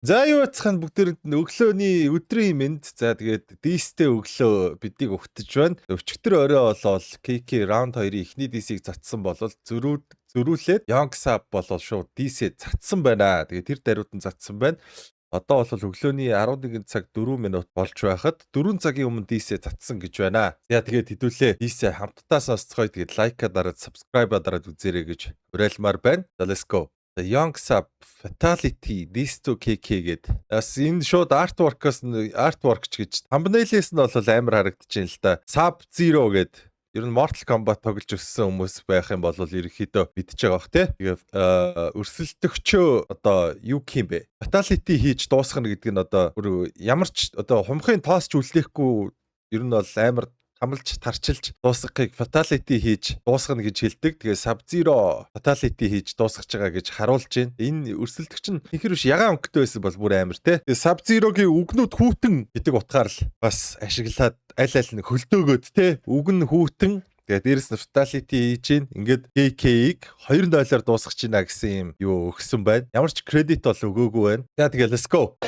За юу бацхан бүгдээрэнд нь өглөөний өдрийн мэнд. За тэгээд дийстэй өглөө бидийг өгтөж байна. Өчигдөр орой болол KK раунд 2-ын эхний дисийг цацсан болол зөрүүлээд Yongsap болол шууд дисээ цацсан байна. Тэгээд тэр даруйд нь цацсан байна. Одоо бол өглөөний 11 цаг 4 минут болж байхад 4 цагийн өмнө дисээ цацсан гэж байна. За тэгээд хэдүүлээ дисээ хамтдаа сонсцгоё. Тэгээд лайка дараад subscribe дараад үзээрэй гэж уриалмаар байна. За let's go. The Yongsap Fatality This to KK гээд бас энэ шууд artwork ч гэж thumbnail-ээс нь бол амар харагдчихээн л да. Sub Zero гээд ер нь Mortal Kombat тоглож өссөн хүмүүс байх юм бол ерөнхийдөө мэдчихэж байгаа бох тий. Тэгээ өрсөлдөгчөө одоо юу юм бэ? Fatality хийж дуусгана гэдэг нь одоо ямар ч одоо хумхын тоосч үлдээхгүй ер нь бол амар хамлж тарчилж дуусгахыг Fatality хийж дуусгана гэж хэлдэг. Тэгээ Sub-Zero Fatality хийж дуусгаж байгаа гэж харуулж байна. Энэ өрсөлдөгч нь ихэр биш ягаан өнгөтэй байсан бол бүр амар те. Тэгээ Sub-Zero-гийн үгнүүд хүүтэн гэдэг утгаар л бас ашиглаад аль нь хөлдөөгөөд те. Үг нь хүүтэн. Тэгээ дээрэс нь Fatality хийж гин. Ингээд KK-ийг 2-0-оор дуусгаж байна гэсэн юм юу өгсөн байна. Ямар ч кредит бол өгөөгүй байна. За тэгээ let's go.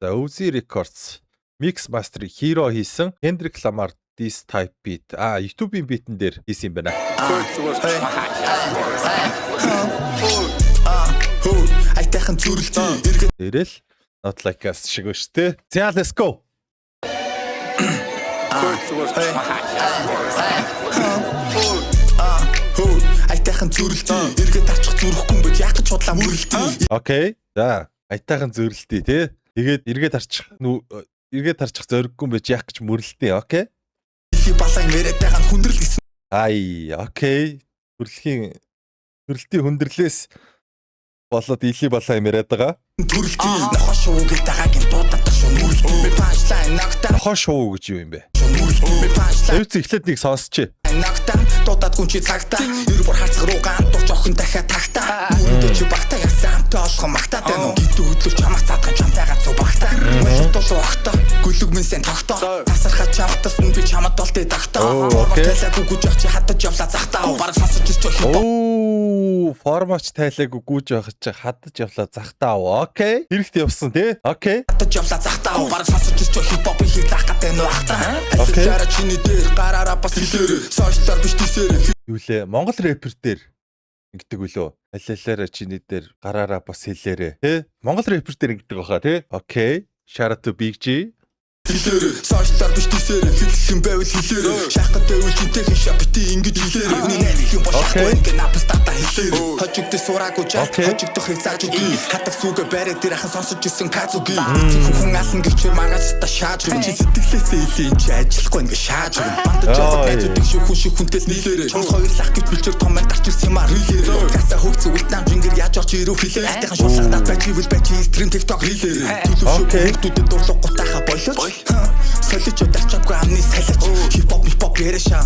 За Uzi Records Mix Master Hero хийсэн Kendrick Lamar This Type Beat. YouTube-ийн битэн дээр хийсэн юм байна. Айтайхан зүрэлтий. Тэрэл Not Like Us шиг ба штэ. За let's go. Айтайхан зүрэлтий. Эргээд тарчих зүрэхгүй юм бэж яг ч худлаа мөрөлтий. Окей. За айтайхан зүрэлтий тий. Тэгээд эргээд тарчих зориггүй юм байж яах гэж мөрлөлтөө, окей? Дэлхий балаан яриад байгаа нь хүндрэл гэсэн. Окей. Төрөлтийн хүндрэлээс болоод илий балаан яриад байгаа. Төрөлтийн нохоо шуу гэдэг байгаагийн дуудаад шүү нүрэлтийн би панчлайн нагтаа. Нохоо шуу гэж юу юм бэ? Би панчлайн. Эвц эхлээд нэг сонсч. Нагтаа дуудаад гүн чи цагтаа. Ер бүр хацг руу гаантурч охин дахиад тагтаа. Нүрэлтээ чи багтаа ясаа амтаа олох магтаа тань уу. Гитүү хөдлөж чамаас цаадган чамтайгаа цуу багтаа. Тулуу ахта гүлэг минь сэн тогтоо тасархаа чамтас нь би чамд толтой тогтоо тайлаагүй гүйж явах чи хадаж явлаа захтаа баг сонсож ирч формач тайлаагүй гүйж явах чи хадаж явлаа захтаа окей хэрэгт явсан тий окей хадаж явлаа захтаа баг сонсож ирч хипхоп хийх зах гэдэг нь багтаа окей чиний дээр гараараа бас хэлээр сошиалар биш тийсээр юу лээ монгол рэпер дээр ингэдэг үлөө алиалаараа чиний дээр гараараа бас хэлээрээ тий монгол рэпер дээр ингэдэг баха тий окей. Shout out to Big G. Сошиалар биш тийсээр хэлэх юм байвал хэлээрээ шахахад байвал чинтэй хишаа бити ингэж хэлээрээ миний найз юм болохгүй ингэ напс тата хэлээрээ хожигдээ сураагүй жаа хожигдохыг зааж үгүй хатаг сүгэ бариад дээр ахын сонсож ирсэн казуги хүн алан гэвчээр магаас та шааж чи сэтгэлээсээ илийн чи ажиллахгүй ингэ шааж бантаж байцдаг шүү хүнтэй нийлээрээ чонс хоёр лах гэж бэлчээр том мэн гарч ирсэн юм аа хэлээрээ гаса хөгц үтнам жингэр яаж орч ирүү хэлээ айтайхан шуулгадаад байживэл байж стрим TikTok хэлээрээ төлөв хүмүүстүүдэд дурлах гутаха болооч солиж удачаагүй амны салж хипхоп яриашаа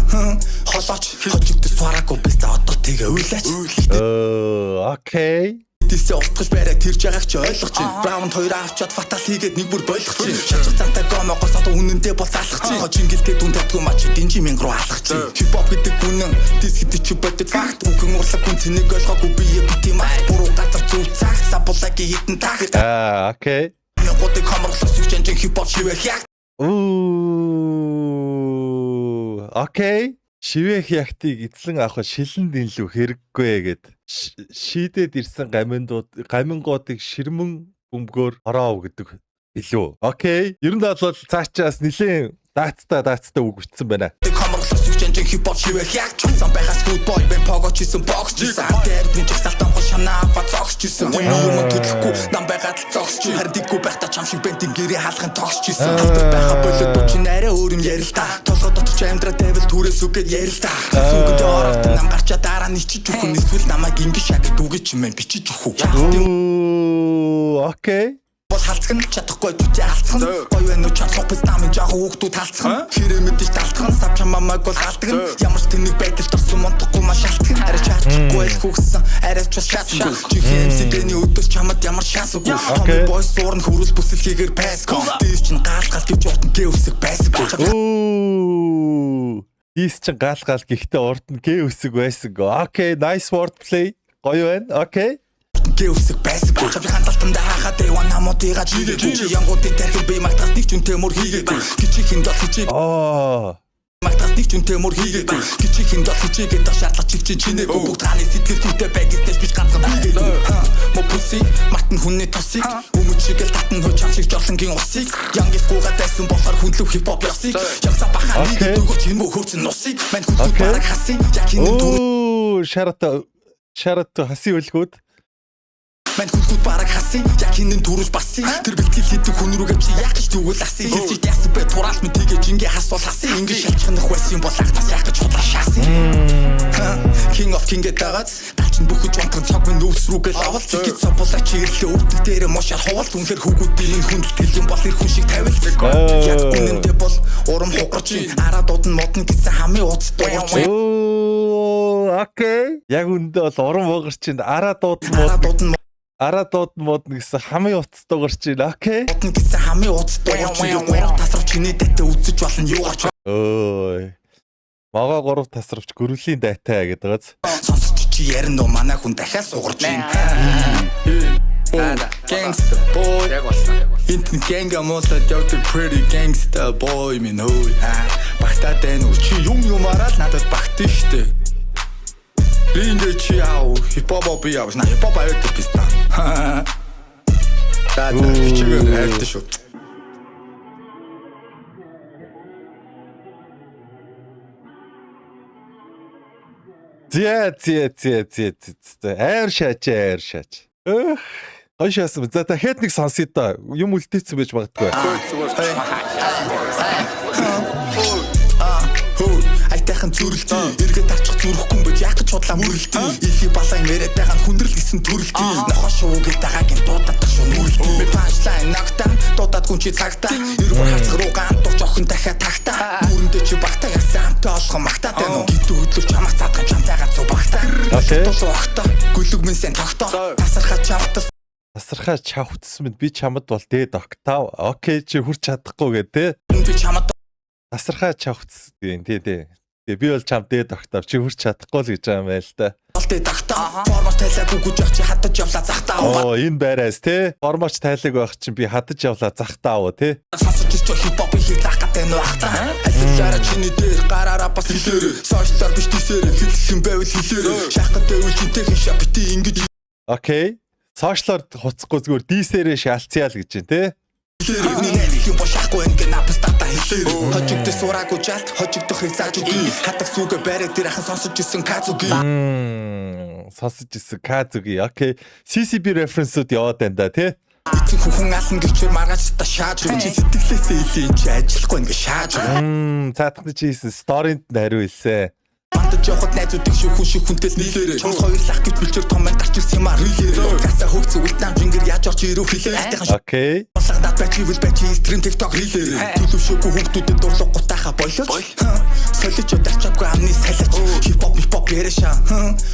холооч хожигдс сураагүй бистэ одоо тэгээ уйлаач окей дисээ устгаж бариад тэрж байгааг чи ойлгож байна раунд 2 авчаад фатал хийгээд нэг бүр болгох чинь шажиг цантаа гомо госоод үнэндээ бол залах чинь хожингилтэй дүн татгүй мач динжи мянга руу алах чинь хипхоп гэдэг үнэн дис гэдэг чи бодит факт үхэн урлаг хүн цэнийг ойлгоогүй бие бити маа буруу газар зүв цагт сабулаги хитэн тах окей Ноготыг хамарлах сүгчэн хипхоп шивэх яг окей. Шивэх ягтыг эзлэн авах шилэн динлүү хэрэггүй гэд шийдээд ирсэн гамингуудыг ширмэн бөмбөгөөр ороов гэдэг илүү. Окей. Ер нь бол цаачаас нэлээд даацтай үг бичсэн байна. Хипхоп шивэх яг чансан байхаас футбол бэн погоч хийсэн бокс хийсэн тэрний жагсаалтан гол шанаа ба зогсч хийсэн юм төлөхгүй нам байгаад л зогсч хардиггүй байхдаа чам шиг бэнтийн гэрээ хаалган тогсч хийсэн байха болоод дучин арай өөр юм ярил та толгой дотч амьдраа дэвэл түрээс үгээд ярил та сүгэд ороод нам гарчаа дараа нь ичиж өгөх эсвэл намайг ингэ шагт үгэж юм бичиж өгөх окей бол халцхан чадахгүй түчээ халцхан гоё вэ нүч чадахгүй намын жаа хүүхдүүд халцхан хэрэг мэдэж талтхан сав чамааг бол алдган ямар ч тэнэг байдал төрсөн монтохгүй маш алтган арай чарчгүй л хүүгсэн арай ч шаасан чи хэмсэдэний өдөөс чамд ямар шаас үгүй томь бойс суурн хөрүүл бүсэлхийгээр байсгүй дээс чин гаалгал гэж урд нь гээ үсэг байсгүй дээс чин гаалгал гэхдээ урд нь гээ үсэг байсгүй окей nice word play гоё байна окей Гээ үсэг байсан чамд хандалтандаа хахад дэван намуудыгаа жигээ янгуудын тархил бие мартах нэг жүнтэй мөр хийгээгүй гिचийн дол хичээг мартах нэг жүнтэй мөр хийгээгүй гिचийн дол хичээгээд шаардлага чивчин чинээгүй бүгд хааны сэтгэл зүйтэй байгистэж биш ганцхан хийгээгүй мо пүси мартан хүнний тосыг өмчигэл татан хөө чамшиг жолонгийн усыг янгис гуугаа дайсан болохоор хүнлүү хипхоп ёсыг ямса бахан нэг дөгөж юм хөөцөн нусыг мань хүнлүү бараг хасын яг энэ дөрөв шарата хасын үлгүүд мань хүнлүүд бараг хасын яг энэ дөрөв басыг тэр бэлтгэл хийдэг хүн рүүгээ чи яах гэж тэгвэл асыг хэлж яасан бэ тураал мэд тийгээ жингээ хасвал хасын ингэ шалчихнах байсан бол ахтас яах гэж худлаа шаасан King of King гэдэг дачин бүхэж онтрон цаг минь нөөц рүүгээ лавал зэкит цамбалаа чирлээ өвдөг дээр мошаар хуваал үнээр хүүгүүдийн хүндэлтгэл юм бол ир хүн шиг тавил яг үнэндээ бол урам хугарч арадууд нь модон гэсэн хамын ууц дуурч окей яг үндэ бол урам хугарч арадууд модон гэсэн хамын ууц дуурч окей модон гэсэн хамын ууц дуурч гурав тасрав чиний дэтэй үзэж болно юугаач ой мага 3 тасравч гөрөлийн дайтай гэдэг. Сонсч чи ярина уу манай хүн дахиад сугарч байна. Gangsta boy. Инт гэнга мосад явдаг pretty gangsta boy минь ой. Багтаад байна уу чи юм араад надад багтэн штэ. Рингэ чи яав хипхоп би явж на хипхоп аваад бистаа. Таа чигээр хайртай шүү. Зэ айр шаач. Гоё шаасан. За дахиад нэг сонсъё да. Юм үлдээсэн байж магадгүй. Айтайхан зүрэлтий эргээд тарчих зүрхэхгүй юм байж яах гэж худлаа мөрөлтий илий балайн яриад байгаа хүндрэл гэсэн төрөлтий нохоо шуугээд байгаагийн дуудаад шүү нүрэлтий ми панчлайн нагтаа дуудаад хүн чи цагтаа эргүүр хацаг руу гаан дурч охин дахиад тагтаа дүүрэндээ чи багтаа яасан амтаа олох магтаа тань уу гитүү хөдлөж чамаа цаадах чамтайгаа цуу багтаа тулуу огтоо гүлэг минь сэн тогтоо тасархаа чавтсан мэд би чамд бол дээд октав окей чи хүрч чадахгүй гэ тэ би чамд тасархаа чавтс тий би бол чам дээд октав чи хүрч чадахгүй л гэж байгаа юм байл та дээд октав формат тайлаагүй гүж явах чи хатаж явлаа захтаа оо энэ байраас тий формач тайлаг байх чинь би хатаж явлаа захтаа уу тий сонсож чи хипхоп хийх зах гэдэг нь багтаа аль чиний дээр гараараа бас хэлээр сошиалар биш тийсээр хэлэх юм байвал хэлээр шахах дэвэл чинтэй хишаа бити ингэж окей сошиалар хуцахгүй зүгээр дисээрээ шаалцъя л гэж байна тий юм бошахгүй ингэ напстата хэлээр хожигдс сураагүй жалт хожигдохыг зааж үгүй хатаг сүгэ барайд дээр ахын сонсож исэн казуги окей CCB reference-ууд яваад байна да тий эцэг хүн алан гэрчээр маргааш та шааж чи сэтгэлээсээ илийн чи ажиллахгүй ингэ шааж цаатахны чи хийсэн сторинд хариу хэлсэн бандаж явахд найзуудыг шүү хүн шиг хүнтэй нийлээрээ чамд хоёр лах гэж бэлчээр томент гарч ирсэн юм аа хэлээрээ гаса хөгц Вьетнам жингэр яаж орч ирүү хэлээ окей болгодад бачивл бачи стрим TikTok хэлээрээ төлөвшөөгүй хүмүүдэд дурлах гутаахаа болооч солиж удачаагүй амны салж хипхоп яриашаа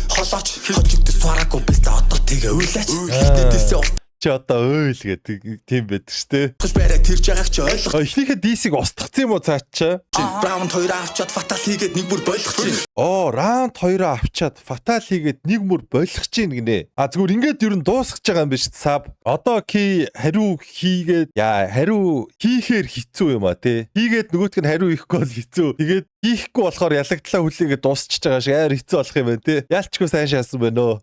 холооч хожигдс сураагүй бистэ одоо тэгээ уйлаач хилтэдээсээ чи одоо ойл гэдэг тийм байдаг штэ. Хөөс барай тэрж байгааг чи ойлгох. Эхнийхээ DC-г устгацсан юм уу цаачаа? Раунд 2 авчаад фатал хийгээд нэг бүр болох чинь. Раунд 2 авчаад фатал хийгээд нэг бүр болох чинь гинэ. Зүгээр ингээд ер нь дуусгаж байгаа юм биш саб. Одоо ки хариу хийгээд хариу хийхээр хэцүү юм а тий. Хийгээд нөгөөтг нь хариу хийхгүй бол хэцүү. Тэгээд хийхгүй болохоор ялагдлаа хүлээгээд дуусчихж байгаа шиг амар хэцүү болох юм байна тий. Ялчгүй сайн шаасан байна өө.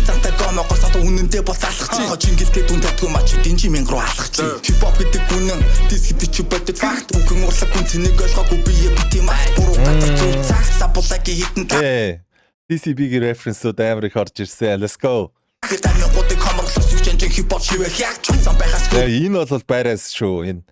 Тантай гомоогоос одоо үнэндээ бол залах чи хожингилтэй дүн татгүй мач динжи мянга руу алах чи хипхоп гэдэг үнэн дис гэдэг чи бодит факт үхэн урлаг хүн цэнийг ойлгоогүй бие бит юм аа буруу гадар зүг цаг сабулаги хитэн та DCB-гийн reference-ууд амар их орж ирсэн. Let's go. Таны годыг хамгаалах сүчэнжин хипхоп шивэх яг чансан байхаас энэ бол байраас шүү. Энэ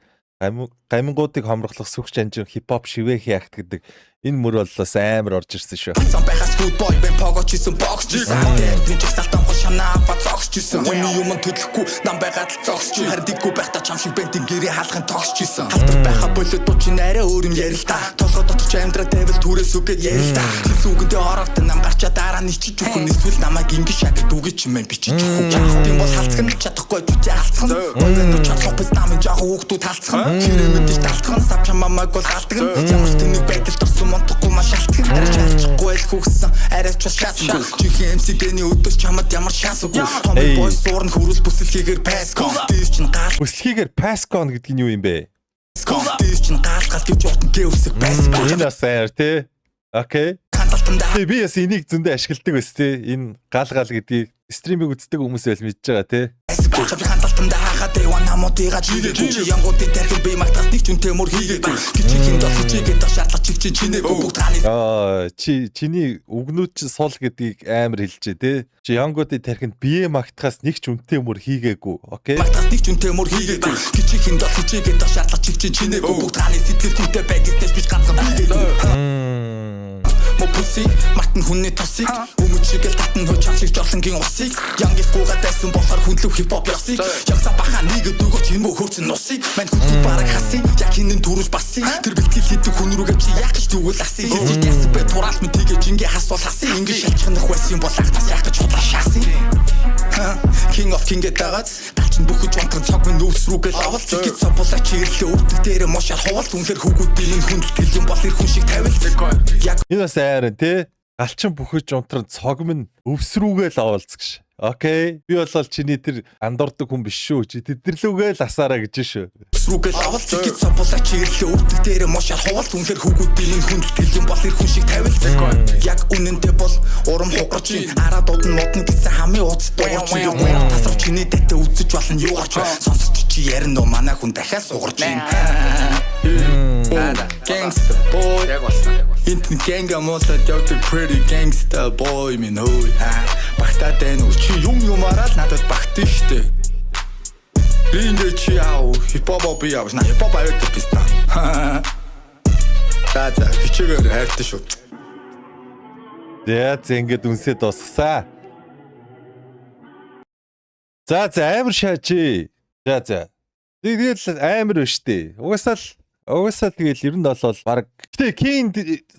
гамингуудыг хамгаалах сүгч анжин хипхоп шивэх ягт гэдэг энэ мөр боллоос амар орж ирсэн шүү. Сан байхаас good boy бэн погочсон боксчсэн. Тэний чагсалтан гол шанаа бацогсчсэн. Хүний юм төлөхгүй нам байгаад л зогсч. Хардиггүй байхдаа чам шиг бэнтийн гэрээ хаалган тогсчсэн. Халтар байха болоод дуу чинь арай өөр юм ярил та. Толгой дотор амьдраа тавил түрээс үгээд ярил та. Зүгэндээ ороод нам гарчаа дараа нь чиж үхэн эсвэл намайг ингэж шатад үгүй ч юм бичиж үхэн. Тийм бол халцган чадахгүй зүтэй халцхан. Ойн чад сопс намын жаа хүүхдүүд халцхан. Хэрэмд Тийш талтхан сав чамааг бол алдган. Ямар ч тэнэг байдал төрсөн монтохгүй маш алтган. Арайч алчихгүй л хүүхсэн. Арайч бас шаасан. Чихэн MC-ний өдөөс чамд ямар шанс үгүй. Томын бойс суурн хөрүүл бүсэлхийгээр паскон. Тийш чин гал. Бүсэлхийгээр паскон гэдэг нь юу юм бэ? Тийш чин гал гэж утан гээвсэг байсан. Энэ бас сайн тий. Окей. Ханталтандаа. Би бас энийг зөндөө ашигладаг бас тий. Энэ гал гэдгийг стримийг үздэг хүмүүс байл мэдж байгаа тий. Чамд ханталтандаа хахад дэван намуудыгаа жигээгүй. Янгуудын тархин бие магтаас нэг жүнтэй мөр хийгээгүй. Гिचийн дот хичээгээд шатлах чивчин чинээгүй бүгд хааны. Чиний үгнүүд чи сул гэдгийг амар хэлжээ тий. Чи янгуудын тархинд бие магтахаас нэг ч үнтэй мөр хийгээгүй. Окей. Магтаас нэг жүнтэй мөр хийгээгүй. Гिचийн дот хичээгээд шатлах чивчин чинээгүй бүгд хааны сэтгэлгүйтэй байдагтай биш ганцхан хийгээгүй. Pussy, Martin хүний тосыг өмчигэл татан хөө чамшиг жолонгийн усыг янгисгүйгээ дайсан болохоор хүнлэг хипхоп ёсыг ягса баха нэгэд өгөөч юм уу хөөцөн нусыг мань хүнлэг бараг хасыг яг хинэн төрүүлж басыг тэр бэлтгэл хийдэг хүн рүүгээ чи яах гэж зүгэл асыг хийж яс бэ тураалт мэд тийгээ жингээ хасвал хасыг ингэ шалчихнах байсан бол ахтас яах гэж худлаа шаасыг King of King гэдэг галчин бүхэж онтрон цог минь нүүс рүүгээ лавал зэгэж цавуулаа чигэрлээ өвдөг дээр мошаар хуваал үнэхэр хүүгүүдийн минь хүндэлтгэл юм бол ир хүн шиг тавил яг энэ бас айрын тий. Галчин бүхэж унтран цог минь өвс рүүгээ л оволц гэж. Окей. Би бол чиний тэр андуурдаг хүн биш шүү. Чи тэдэрлүүгээ л асаараа гэж шүү. Сүргэл авал зэгэж цавуулаа чигэрлээ өвдөг дээр мошаар хуваал үнэхэр хүүгүүдийн минь хүндэлтгэл юм бол ир хүн шиг тавил яг үнэнтэй бол урам хугарч араа дуудан модны гэсэн хамын ууц дуурч тасрав чиний дэтэй үзэж болно юу гарч сонсож чи ярин нөө манай хүн дахиад сугарч Gangsta boy яг болсон. Энд гэнга муулаад явдаг pretty gangsta boy минь өө багтаад байна уу чи юм араад надад багтэн штэ. Рингэ чи яав хипхоп би явж на хипхоп аваад бистаа. За хичээгээр хайртай шүү. За ингээд үнсээ дуусгасаа. За амар шаачи. За. Тэгэл амар биш дээ. Угаасаа тэгэл ер нь бол баг. Гэтэ Кейн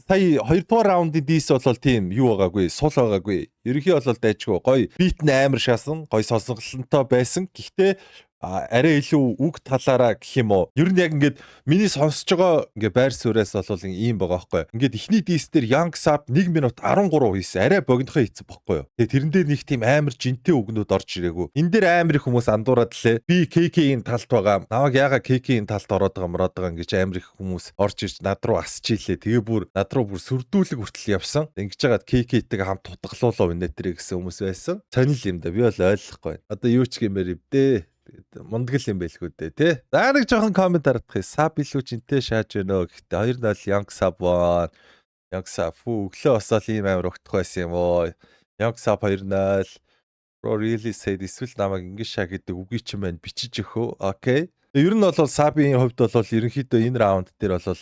сая 2 дугаар раундын дис бол тийм юу байгаагүй, сул байгаагүй. Ерөнхий бол дайчгүй гоё. Бит нь амар шаасан, гоё сонсголонтой байсан. Гэхдээ арай илүү үг талаараа гэх юм уу. Ер нь яг ингээд миний сонсож байгаа ингээ байр сууриас бол ийм байгаа байхгүй. Ингээд эхний дис дээр Young Sap 1 минут 13 хийсэн. Арай богинохоо хийсэн байхгүй юу. Тэгээ тэрэн дээр нэг тийм амар жинтэй үгнүүд орж ирээгүй. Энэ дээр амар их хүмүүс андуураад лээ. Би KK-ийн талд байгаа. Намайг яага KK-ийн талд ороод байгаа ингэж амар их хүмүүс орж ирж над руу асч ийлээ. Тэгээ бүр над руу бүр сүрдүүлэг хүртэл явсан. Ингэж жагаад KK-тэйгээ хамт тутгалуулаа өнөө тэр гэсэн хүмүүс байсан. Сонир юм да. Би бол ойлгохгүй. Одоо юу ч гэмээр ивдээ. Мундгал юм байлгүй дээ тий. За нэг жоохон комент хараадах. Саб илүү чинтэй шааж байна. Гэхдээ 2-0 Young Sap ваа. Young Sap өглөө осол ийм амар өгдөх байсан юм уу? Young Sap 2-0. Bro really said эсвэл намайг ингэ шаа гэдэг үгийг чинь маань бичиж өгөө. Окей. Ер нь бол Сабийн хувьд бол ерөнхийдөө энэ раунд дээр бол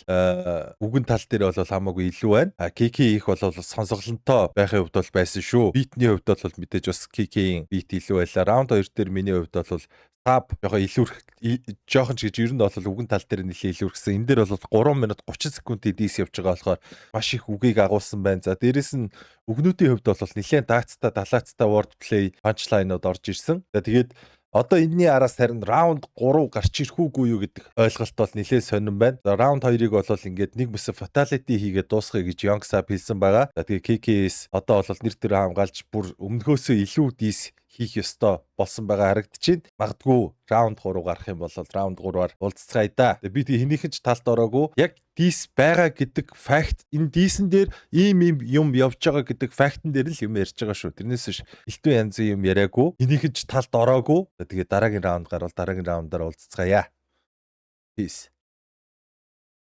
үгэн тал дээр бол хамаагүй илүү байна. KK их бол сонсголонтой байхын хувьд бол байсан шүү. Битний хувьд бол мэдээж бас KK-ийн бит илүү байлаа. Раунд 2 дээр миний хувьд бол Саб жоохон ч гэж ер нь бол үгэн тал дээр нэлээ илүүрхсэн. Энэ дээр бол 3 минут 30 секундын дис явж байгаа болохоор маш их үгийг агуулсан байна. За дээрэс нь үгнүүдийн хувьд бол нэлээд даацтай, далаацтай word play, punchline-ууд орж ирсэн. За тэгээд одоо энэний араас харин раунд 3 гарч ирэх үгүй юу гэдэг ойлголт бол нэлээд сонирн байна. За раунд 2-ыг бол ингээд нэг мэс fatality хийгээд дуусгая гэж Young Sap хэлсэн байгаа. За тэгээ KK-с одоо бол нэр төр хамгаалж бүр өмнөхөөсөө илүү дис хийх ёстой болсон байгаа харагдчихээн. Магадгүй раунд 3 гарах юм бол раунд 3-аар уулзцгаая да. Би хинийхэн ч талд ороогүй. Яг дис байгаа гэдэг факт энэ дисэн дээр ийм юм явж байгаа гэдэг фактн дээр л юм ярьж байгаа шүү. Тэрнээс биш элтвэн янзын юм яриаггүй. Хинийхэн ч талд ороогүй. Тэгээ дараагийн раунд гарвал дараагийн раундаар уулзцгаая. Peace.